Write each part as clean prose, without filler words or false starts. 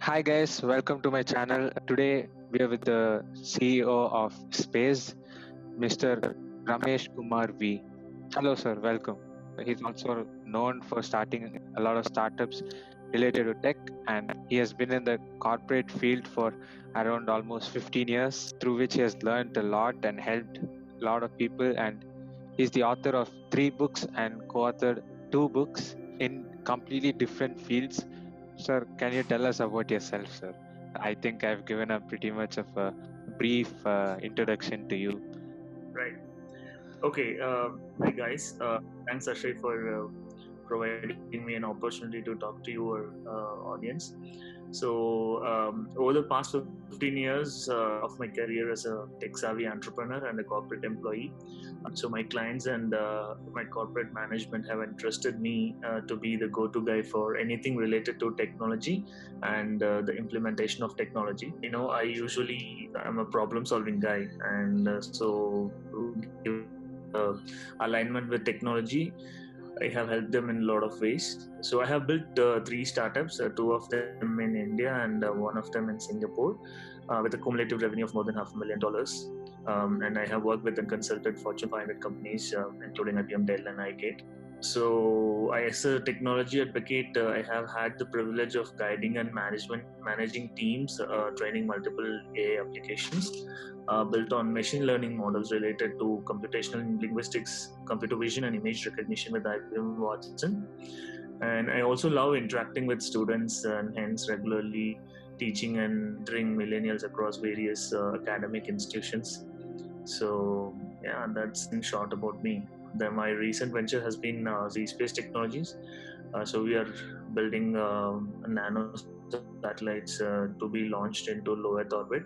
Hi guys, welcome to my channel. Today we are with the CEO of Space, Mr. Ramesh Kumar V. Hello sir, welcome. He's also known for starting a lot of startups related to tech, and he has been in the corporate field for around almost 15 years, through which he has learned a lot and helped a lot of people. And he's the author of 3 books and co-authored 2 books in completely different fields. Sir, can you tell us about yourself, sir? I think I've given a pretty much of a brief introduction to you. Right. Okay. Hi, guys. Thanks, Akshay, for providing me an opportunity to talk to your audience. So, over the past 15 years of my career as a tech savvy entrepreneur and a corporate employee, so my clients and my corporate management have entrusted me to be the go to guy for anything related to technology and the implementation of technology. I usually am a problem solving guy, and uh, alignment with technology, I have helped them in a lot of ways. So I have built 3 startups, 2 of them in India and one of them in Singapore, with a cumulative revenue of more than $500,000. And I have worked with and consulted Fortune 500 companies, including IBM, Dell, and iGate. So, as a technology advocate, I have had the privilege of guiding and managing teams, training multiple AI applications built on machine learning models related to computational linguistics, computer vision, and image recognition with IBM Watson. And I also love interacting with students and hence regularly teaching and mentoring millennials across various academic institutions. So, yeah, that's in short about me. My recent venture has been Z-Space Technologies. So we are building nano satellites to be launched into low Earth orbit,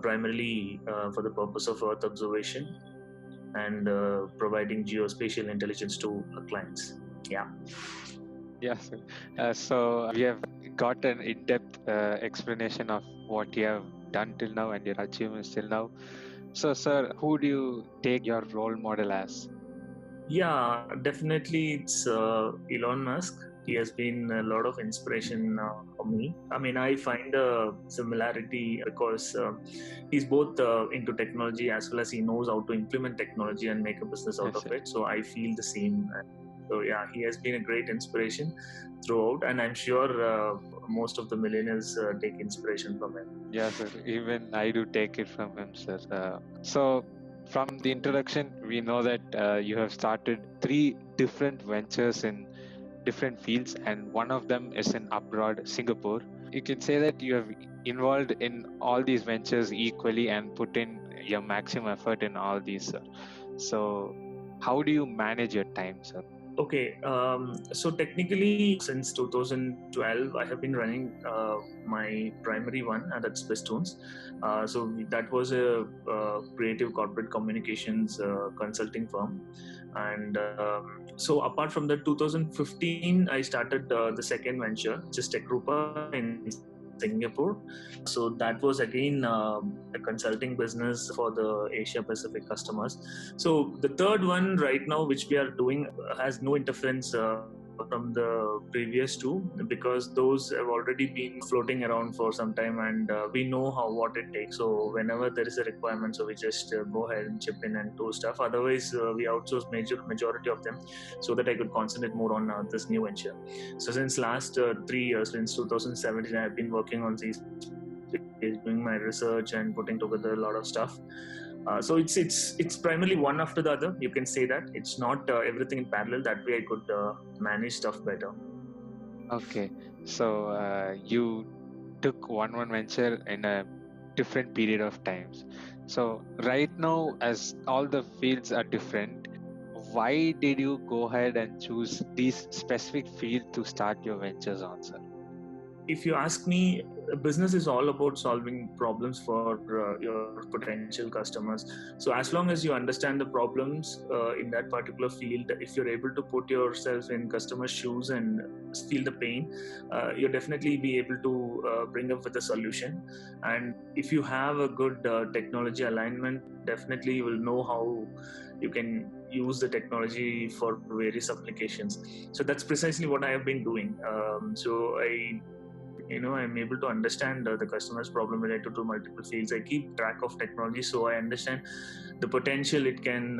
primarily for the purpose of Earth observation and providing geospatial intelligence to our clients. Yeah. Yes, sir. So we have got an in-depth explanation of what you have done till now and your achievements till now. So, sir, who do you take your role model as? Yeah, definitely it's Elon Musk. He has been a lot of inspiration for me. I mean, I find a similarity because he's both into technology as well as he knows how to implement technology and make a business out Yes, of sir. it. So I feel the same. So yeah, he has been a great inspiration throughout, and I'm sure most of the millennials take inspiration from him. Yes, sir. Even I do take it from him, sir. So, from the introduction, we know that you have started 3 different ventures in different fields, and one of them is in abroad, Singapore. You can say that you have involved in all these ventures equally and put in your maximum effort in all these, sir. So, how do you manage your time, sir? Okay, so technically, since 2012, I have been running my primary one, and that's Festoons. So that was a creative corporate communications consulting firm, and so apart from that, 2015, I started the second venture, which is Techrupa in Singapore. So that was again a consulting business for the Asia Pacific customers. So the third one right now, which we are doing, has no interference from the previous two because those have already been floating around for some time, and we know what it takes. So whenever there is a requirement, so we just go ahead and chip in and do stuff. Otherwise, we outsource majority of them so that I could concentrate more on this new venture. So since last 3 years, since 2017, I've been working on these, doing my research and putting together a lot of stuff. So it's primarily one after the other. You can say that it's not everything in parallel. That way, I could manage stuff better. Okay, so you took one venture in a different period of times. So right now, as all the fields are different, why did you go ahead and choose these specific field to start your ventures on, sir? If you ask me, business is all about solving problems for your potential customers. So as long as you understand the problems in that particular field, if you're able to put yourself in customer shoes and feel the pain, you'll definitely be able to bring up with a solution. And if you have a good technology alignment, definitely you will know how you can use the technology for various applications. So that's precisely what I have been doing. So I I'm able to understand the customer's problem related to multiple fields. I keep track of technology, so I understand the potential it can,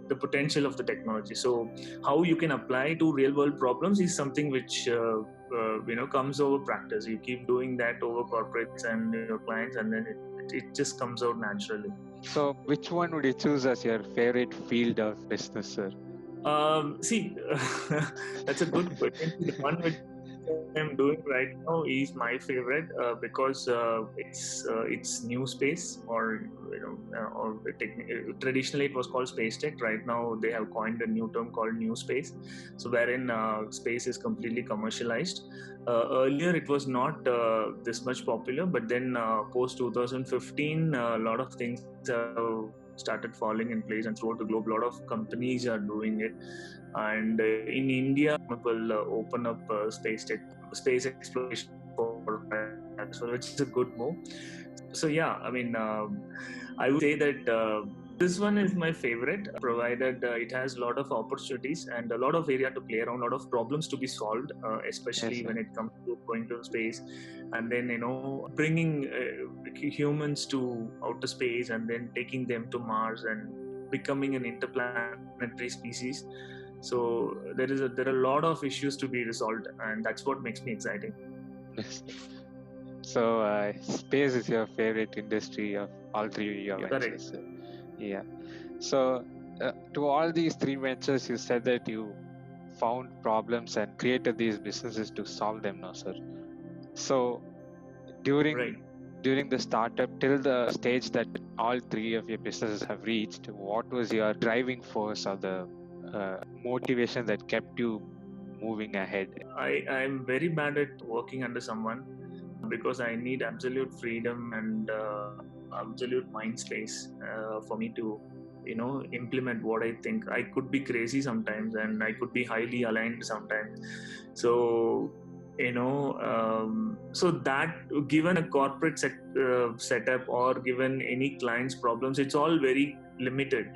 the potential of the technology. So how you can apply to real world problems is something which comes over practice. You keep doing that over corporates and your clients, and then it just comes out naturally. So which one would you choose as your favorite field of business, sir? See, that's a good question. The one which I'm doing right now is my favorite because it's new space, or traditionally it was called space tech. Right now they have coined a new term called new space, so wherein space is completely commercialized. Earlier it was not this much popular, but then post 2015, a lot of things have started falling in place, and throughout the globe, a lot of companies are doing it. And in India, people open up space exploration for that, so which is a good move. So yeah, I mean, I would say that this one is my favorite, provided it has a lot of opportunities and a lot of area to play around, a lot of problems to be solved, especially when it comes to going to space, and then bringing humans to outer space, and then taking them to Mars and becoming an interplanetary species. So there are a lot of issues to be resolved, and that's what makes me exciting. So space is your favorite industry of all three your ventures. Correct. Yeah. So to all these three ventures, you said that you found problems and created these businesses to solve them, no, sir? So during the startup till the stage that all three of your businesses have reached, what was your driving force or the motivation that kept you moving ahead? I'm very bad at working under someone because I need absolute freedom and absolute mind space for me to implement what I think. I could be crazy sometimes, and I could be highly aligned sometimes. So so that, given a corporate setup or given any client's problems, it's all very limited,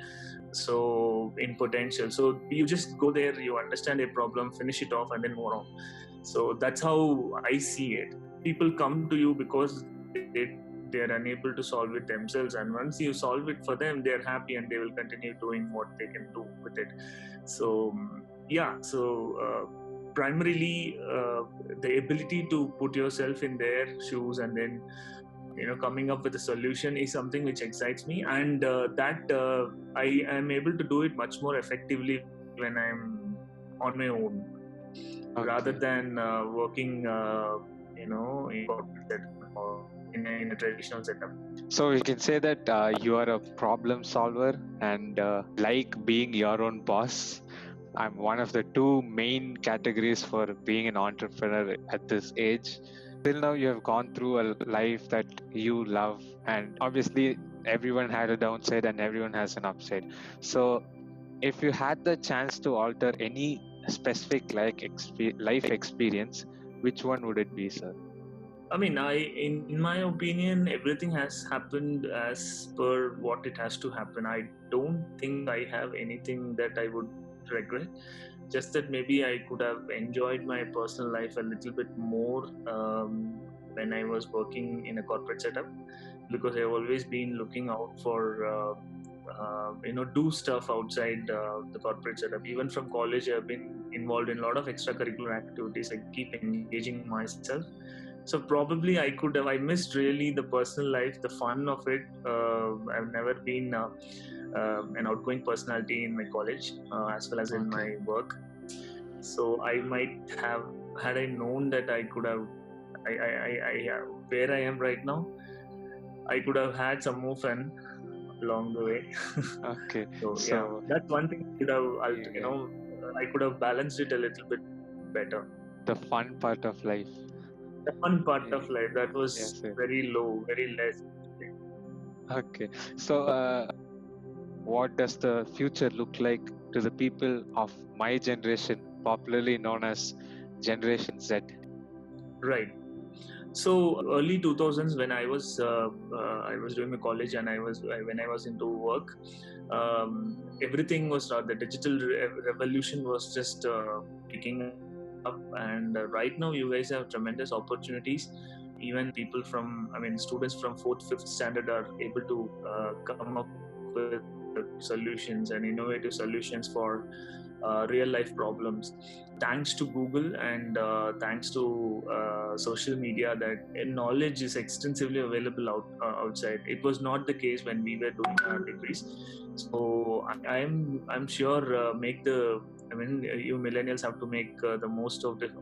so in potential. So you just go there, you understand a problem, finish it off, and then move on. So that's how I see it. People come to you because they're unable to solve it themselves, and once you solve it for them, they're happy and they will continue doing what they can do with it. So yeah, so primarily the ability to put yourself in their shoes and then coming up with a solution is something which excites me, and that I am able to do it much more effectively when I'm on my own, rather than working in corporate setup or in a traditional setup. So you can say that you are a problem solver and like being your own boss. I'm one of the two main categories for being an entrepreneur at this age. Till now, you have gone through a life that you love, and obviously, everyone had a downside and everyone has an upside. So, if you had the chance to alter any specific life experience, which one would it be, sir? I mean, in my opinion, everything has happened as per what it has to happen. I don't think I have anything that I would regret. Just that maybe I could have enjoyed my personal life a little bit more when I was working in a corporate setup, because I've always been looking out for do stuff outside the corporate setup. Even from college, I've been involved in a lot of extracurricular activities. I keep engaging myself. So probably I missed really the personal life, the fun of it. I've never been an outgoing personality in my college as well as in my work. So I might have, had I known that I could have, where I am right now, I could have had some more fun along the way. So yeah, that's one thing I could have balanced it a little bit better. The fun part of life. The fun part of life, that was very low, very less. Okay, so what does the future look like to the people of my generation, popularly known as Generation Z? Right. So early 2000s, when I was doing my college and when I was into work, everything was the digital revolution was just picking up, and right now you guys have tremendous opportunities. Even people from, students from 4th, 5th standard are able to come up with solutions and innovative solutions for real life problems. Thanks to Google and thanks to social media, that knowledge is extensively available outside. It was not the case when we were doing our degrees. So I'm sure you millennials have to make the most of it,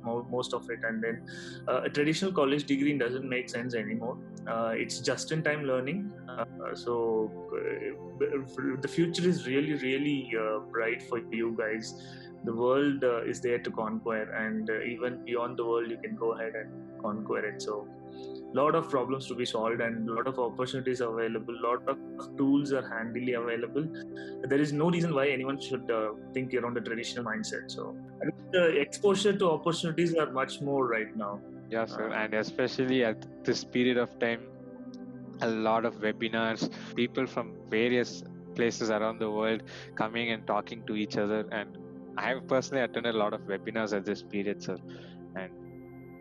and then a traditional college degree doesn't make sense anymore. It's just in time learning. The future is really, really bright for you guys. The world is there to conquer, and even beyond the world, you can go ahead and conquer it. So, lot of problems to be solved, and lot of opportunities available. Lot of tools are handily available. There is no reason why anyone should think around the traditional mindset. So, the exposure to opportunities are much more right now. Yeah, sir, and especially at this period of time, a lot of webinars, people from various places around the world coming and talking to each other. And I have personally attended a lot of webinars at this period, sir, and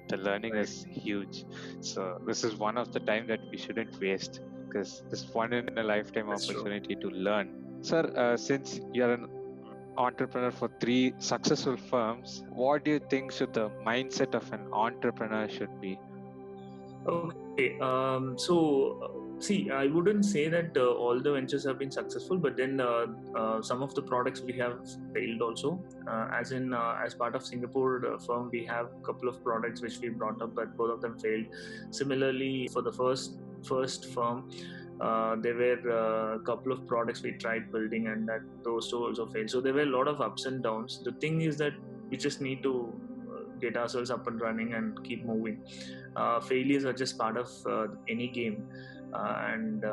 the learning is huge. So this is one of the time that we shouldn't waste, because this one in a lifetime That's opportunity to learn. Sir, since you're an entrepreneur for 3 successful firms, what do you think should the mindset of an entrepreneur should be? Okay, see, I wouldn't say that all the ventures have been successful, but then some of the products we have failed also. As part of Singapore firm, we have a couple of products which we brought up, but both of them failed. Similarly, for the first firm, there were a couple of products we tried building, and that those two also failed. So there were a lot of ups and downs. The thing is that we just need to get ourselves up and running and keep moving. Failures are just part of any game, and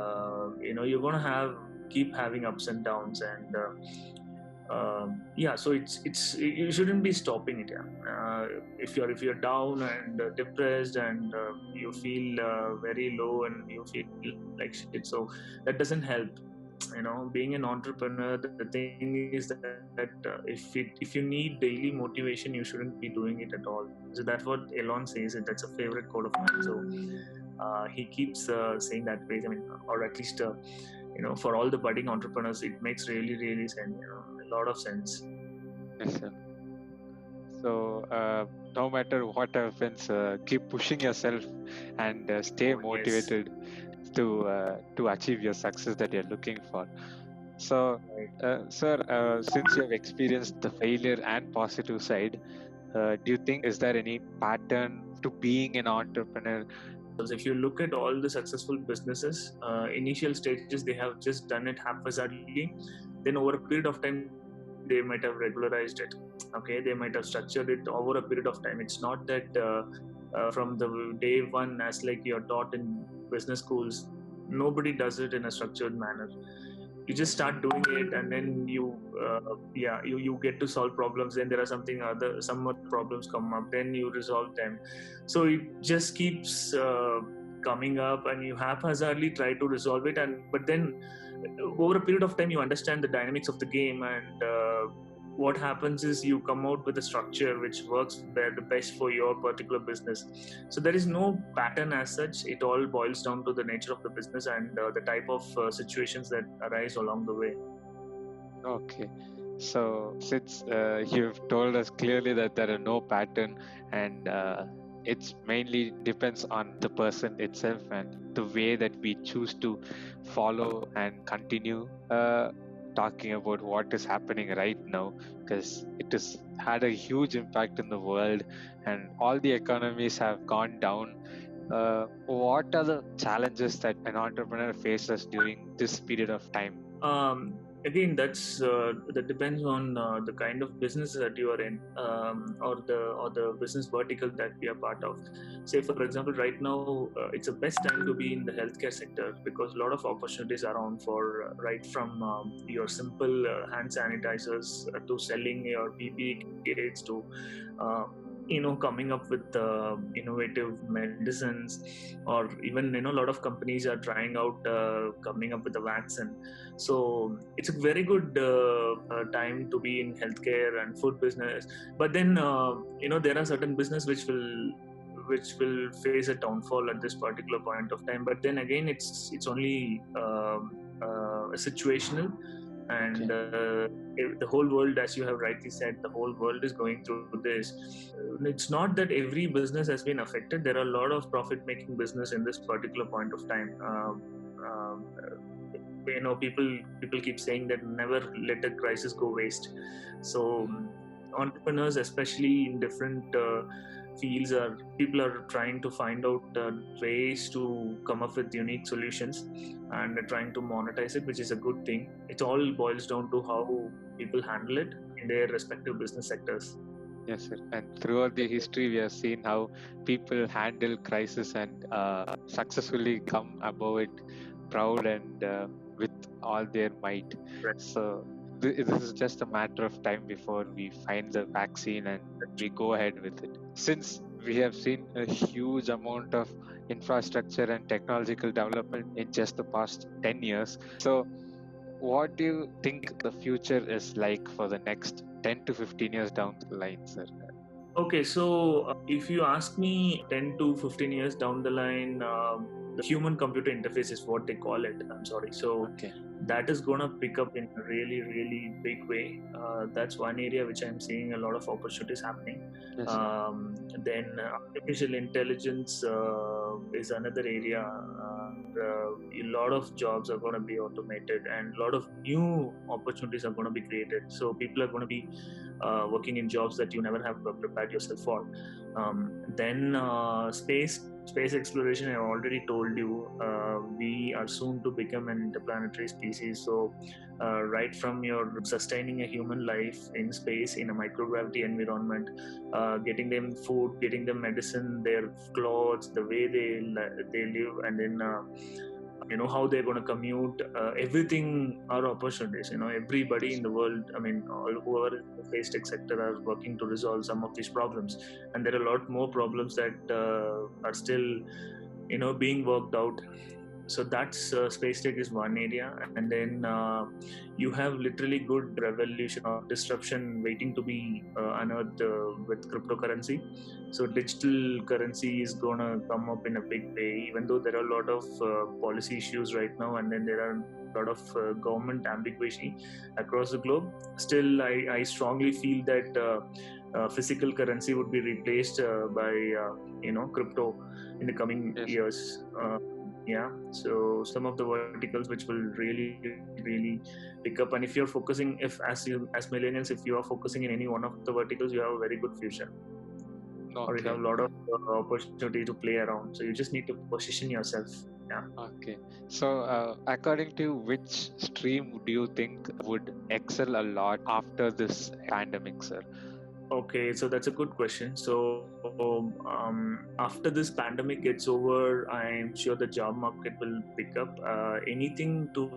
you're gonna keep having ups and downs, and so you shouldn't be stopping it. If you're down and depressed, and you feel very low and you feel like shit, so that doesn't help. Being an entrepreneur, the thing is that if you need daily motivation, you shouldn't be doing it at all. So that's what Elon says. That's a favorite quote of mine. So he keeps saying that way. Or at least for all the budding entrepreneurs, it makes really, really sense. A lot of sense. Yes, sir. So no matter what happens, keep pushing yourself and stay motivated to achieve your success that you're looking for. So, sir, since you have experienced the failure and positive side, do you think is there any pattern to being an entrepreneur? If you look at all the successful businesses, initial stages they have just done it haphazardly. Then over a period of time, they might have regularized it. Okay, they might have structured it over a period of time. It's not that from the day one, as like you're taught in business schools, nobody does it in a structured manner. You just start doing it, and then you get to solve problems. Then there are some more problems come up, then you resolve them. So it just keeps coming up, and you haphazardly try to resolve it. But then over a period of time, you understand the dynamics of the game, and what happens is you come out with a structure which works the best for your particular business. So there is no pattern as such. It all boils down to the nature of the business and the type of situations that arise along the way. Okay. So since you've told us clearly that there are no pattern, and it's mainly depends on the person itself and the way that we choose to follow and continue talking about what is happening right now, because it has had a huge impact in the world and all the economies have gone down. What are the challenges that an entrepreneur faces during this period of time? Again, that depends on the kind of business that you are in, or the business vertical that we are part of. Say, for example, right now it's the best time to be in the healthcare sector, because a lot of opportunities are around for right from your simple hand sanitizers to selling your PPE kits to coming up with innovative medicines, or even a lot of companies are trying out coming up with a vaccine. So it's a very good time to be in healthcare and food business. But then there are certain business which will face a downfall at this particular point of time. But then again, it's only situational, and the whole world, as you have rightly said, the whole world is going through this. It's not that every business has been affected. There are a lot of profit-making business in this particular point of time. People keep saying that never let a crisis go waste. So entrepreneurs, especially in different fields, people are trying to find out ways to come up with unique solutions and trying to monetize it, which is a good thing. It all boils down to how people handle it in their respective business sectors. Yes, sir. And throughout the history, we have seen how people handle crisis and successfully come above it, proud and with all their might. Right. So this is just a matter of time before we find the vaccine and we go ahead with it. Since we have seen a huge amount of infrastructure and technological development in just the past 10 years, so what do you think the future is like for the next 10 to 15 years down the line, sir? Okay, so if you ask me 10 to 15 years down the line, the human computer interface is what they call it. I'm sorry. So that is going to pick up in a really, really big way. That's one area which I'm seeing a lot of opportunities happening. Yes, then artificial intelligence is another area. A lot of jobs are going to be automated, and a lot of new opportunities are going to be created. So people are going to be working in jobs that you never have prepared yourself for. Then space exploration, I already told you, we are soon to become an interplanetary species. So right from your sustaining a human life in space in a microgravity environment, getting them food, getting them medicine, their clothes, the way they live, and then how they're going to commute, everything are opportunities. Everybody in the world, whoever in the space tech sector are working to resolve some of these problems, and there are a lot more problems that are still being worked out. So that's space tech is one area. And then you have literally good revolution or disruption waiting to be unearthed with cryptocurrency. So digital currency is going to come up in a big way, even though there are a lot of policy issues right now, and then there are a lot of government ambiguity across the globe. Still, I strongly feel that physical currency would be replaced by crypto in the coming years. So some of the verticals which will really, really pick up. And if you're focusing, as millennials, if you are focusing in any one of the verticals, you have a very good future. Or you have a lot of opportunity to play around. So you just need to position yourself. Yeah. Okay. So according to which stream do you think would excel a lot after this pandemic, sir? Okay, so that's a good question. So after this pandemic gets over, I'm sure the job market will pick up. Anything to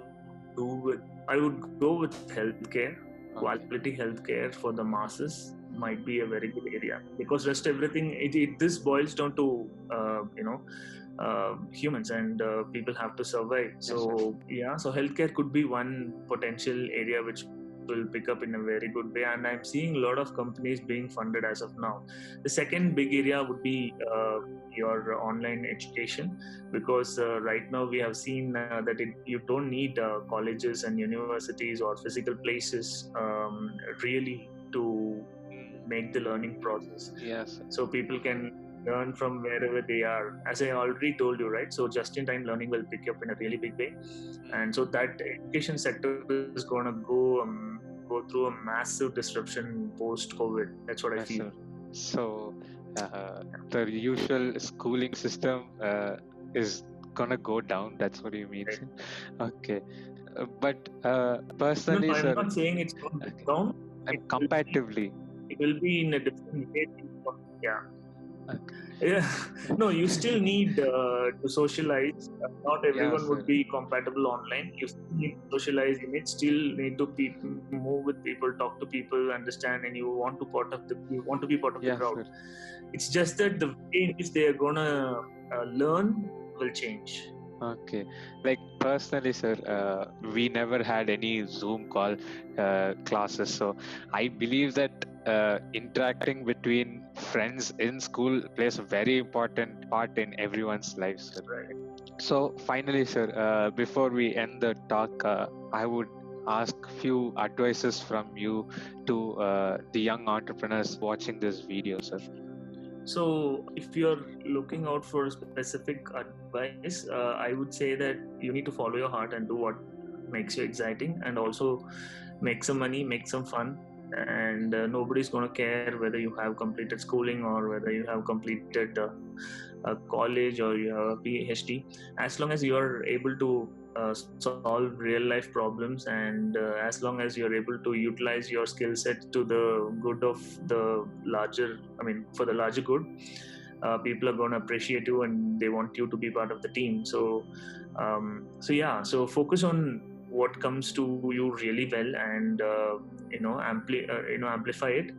do with, I would go with healthcare. Quality healthcare for the masses might be a very good area, because rest everything, this boils down to humans, and people have to survive. So so healthcare could be one potential area which will pick up in a very good way, and I'm seeing a lot of companies being funded as of now. The second big area would be your online education, because right now we have seen that you don't need colleges and universities or physical places really to make the learning process. Yes. So people can learn from wherever they are. As I already told you, right? So just-in-time learning will pick up in a really big way, and so that education sector is going to go through a massive disruption post-COVID. That's what I feel. So the usual schooling system is gonna go down. That's what you mean. Right. Okay, but personally, no, I'm not saying it's going to go down. And comparatively, it will be in a different way. Yeah. Yeah, no, you still need to socialize. Not Yeah, everyone sir. would be compatible online. You still need to socialize. You still need to move with people, talk to people, understand, and you want to be part of the Yeah, crowd. sir. It's just that the way in which they are gonna learn will change. Okay. Like personally, sir, we never had any Zoom call classes. So I believe that interacting between friends in school plays a very important part in everyone's life, sir. Right. So finally, sir, before we end the talk, I would ask few advices from you to the young entrepreneurs watching this video, sir. So, if you're looking out for specific advice, I would say that you need to follow your heart and do what makes you exciting, and also make some money, make some fun. And nobody's going to care whether you have completed schooling or whether you have completed a college or you have a PhD. As long as you are able to solve real life problems, and as long as you're able to utilize your skill set to the good of the larger, for the larger good, people are going to appreciate you and they want you to be part of the team. So focus on what comes to you really well, and amplify it,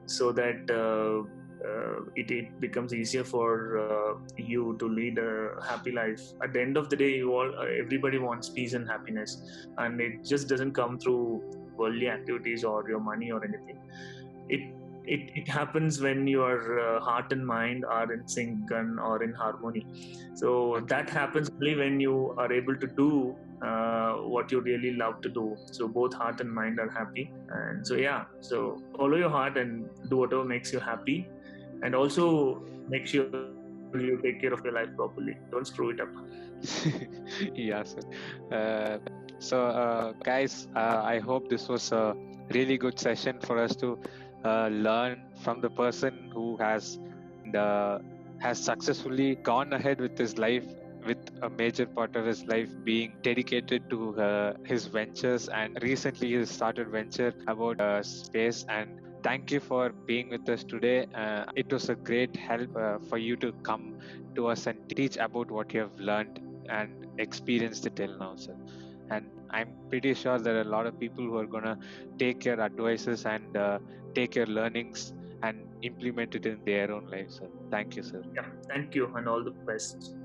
so that it becomes easier for you to lead a happy life. At the end of the day, everybody wants peace and happiness, and it just doesn't come through worldly activities or your money or anything. It happens when your heart and mind are in sync or in harmony. So that happens only when you are able to do what you really love to do. So both heart and mind are happy. And so follow your heart and do whatever makes you happy. And also make sure you take care of your life properly. Don't screw it up. Yeah, sir. Guys, I hope this was a really good session for us to learn from the person who has successfully gone ahead with his life, with a major part of his life being dedicated to his ventures. And recently, he started venture about space. And thank you for being with us today. It was a great help for you to come to us and teach about what you have learned and experienced it till now, sir. And I'm pretty sure there are a lot of people who are gonna take your advices and take your learnings and implement it in their own lives, sir. Thank you, sir. Yeah, thank you and all the best.